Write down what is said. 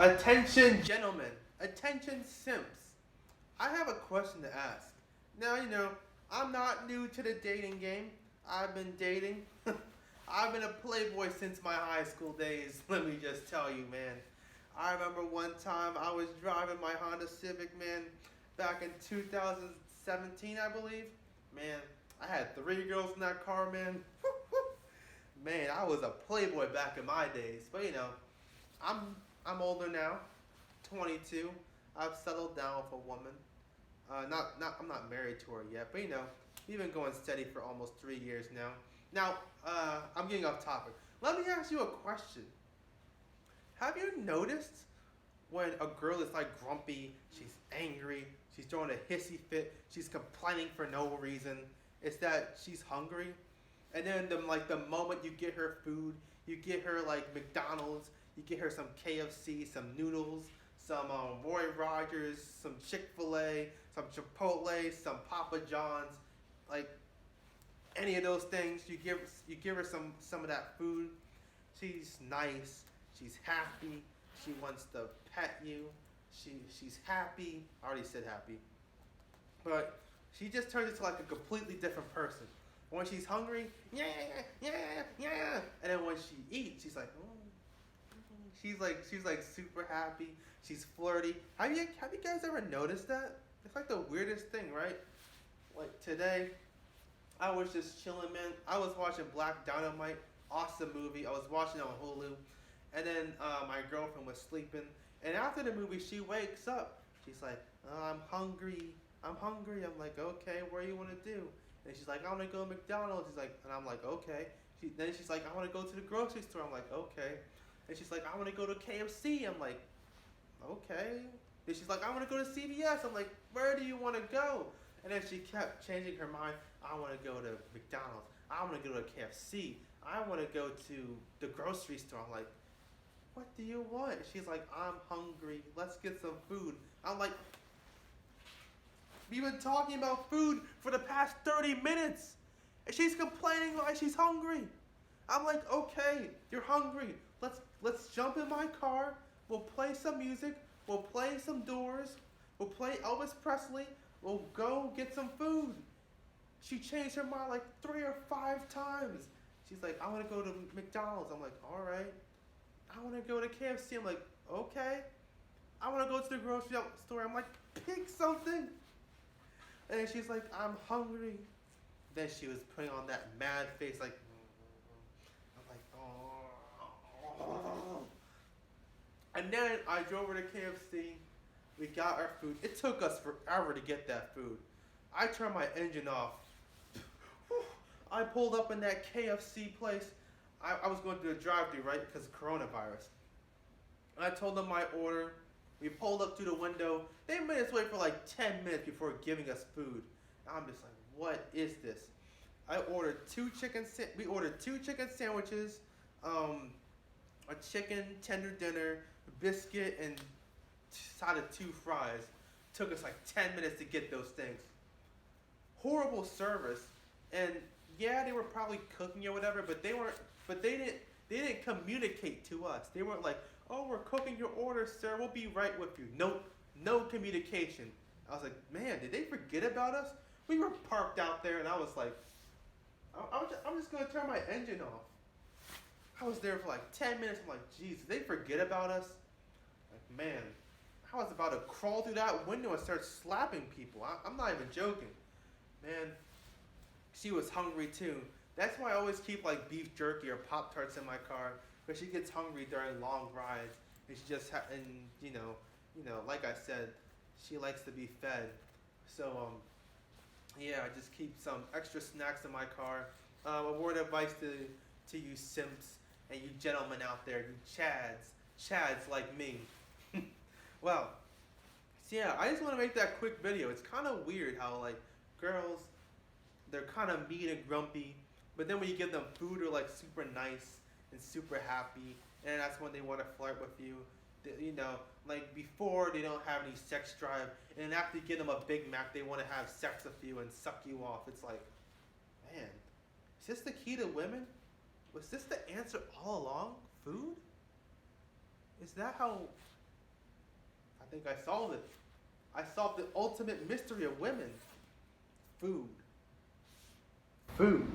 Attention, gentlemen. Attention, simps. I have a question to ask. Now, I'm not new to the dating game. I've been dating. I've been a playboy since my high school days, let me just tell you, man. I remember one time I was driving my Honda Civic, man, back in 2017, I believe. Man, I had three girls in that car, man. Man, I was a playboy back in my days. But I'm I'm older now, 22. I've settled down with a woman. I'm not married to her yet, but we've been going steady for almost 3 years now. Now, I'm getting off topic. Let me ask you a question. Have you noticed when a girl is like grumpy, she's angry, she's throwing a hissy fit, she's complaining for no reason? It's that she's hungry, and then the moment you get her food, you get her like McDonald's, you get her some KFC, some noodles, some Roy Rogers, some Chick-fil-A, some Chipotle, some Papa John's, like any of those things. You give her some of that food. She's nice. She's happy. She wants to pet you. She's happy. I already said happy, but she just turns into like a completely different person. When she's hungry, yeah, yeah, yeah, yeah, and then when she eats, she's like, oh. She's like super happy. She's flirty. Have you guys ever noticed that? It's like the weirdest thing, right? Like today, I was just chilling, man. I was watching Black Dynamite, awesome movie. I was watching it on Hulu, and then my girlfriend was sleeping. And after the movie, she wakes up. She's like, oh, I'm hungry. I'm hungry. I'm like, okay, what do you want to do? And she's like, I want to go to McDonald's. She's like, and I'm like, okay. Then she's like, I want to go to the grocery store. I'm like, okay. And she's like, I want to go to KFC. I'm like, okay. Then she's like, I want to go to CVS. I'm like, where do you want to go? And then she kept changing her mind. I want to go to McDonald's. I want to go to KFC. I want to go to the grocery store. I'm like, what do you want? She's like, I'm hungry. Let's get some food. I'm like, we've been talking about food for the past 30 minutes. And she's complaining like she's hungry. I'm like, okay, you're hungry. Let's jump in my car. We'll play some music. We'll play some Doors. We'll play Elvis Presley. We'll go get some food. She changed her mind like 3 or 5 times. She's like, I want to go to McDonald's. I'm like, all right. I want to go to KFC. I'm like, okay. I want to go to the grocery store. I'm like, pick something. And then she's like, I'm hungry. Then she was putting on that mad face like, I'm like, oh. And then I drove over to KFC. We got our food. It took us forever to get that food. I turned my engine off. I pulled up in that KFC place. I was going through the drive-thru, right, because of coronavirus. I told them my order. We pulled up to the window. They made us wait for like 10 minutes before giving us food. I'm just like, what is this? We ordered two chicken sandwiches, a chicken tender dinner, a biscuit, and side of 2 fries. Took us like 10 minutes to get those things. Horrible service, and yeah, they were probably cooking or whatever, but they weren't. But they didn't communicate to us. They weren't like, oh, we're cooking your order, sir. We'll be right with you. Nope, no communication. I was like, man, did they forget about us? We were parked out there, and I was like, I'm just gonna turn my engine off. I was there for like 10 minutes. I'm like, geez, did they forget about us? Like, man, I was about to crawl through that window and start slapping people. I'm not even joking. Man, she was hungry too. That's why I always keep like beef jerky or Pop-Tarts in my car, because she gets hungry during long rides, and she just and like I said, she likes to be fed. So yeah, I just keep some extra snacks in my car. A word of advice to you simps and you gentlemen out there, you chads like me. Well, so yeah, I just want to make that quick video. It's kind of weird how like girls, they're kind of mean and grumpy, but then when you give them food, they're like super nice and super happy, and that's when they want to flirt with you. Like before they don't have any sex drive, and then after you give them a Big Mac, they want to have sex with you and suck you off. It's like, man, is this the key to women? Was this the answer all along? Food? Is that how think I solved it. I solved the ultimate mystery of women. Food. Food.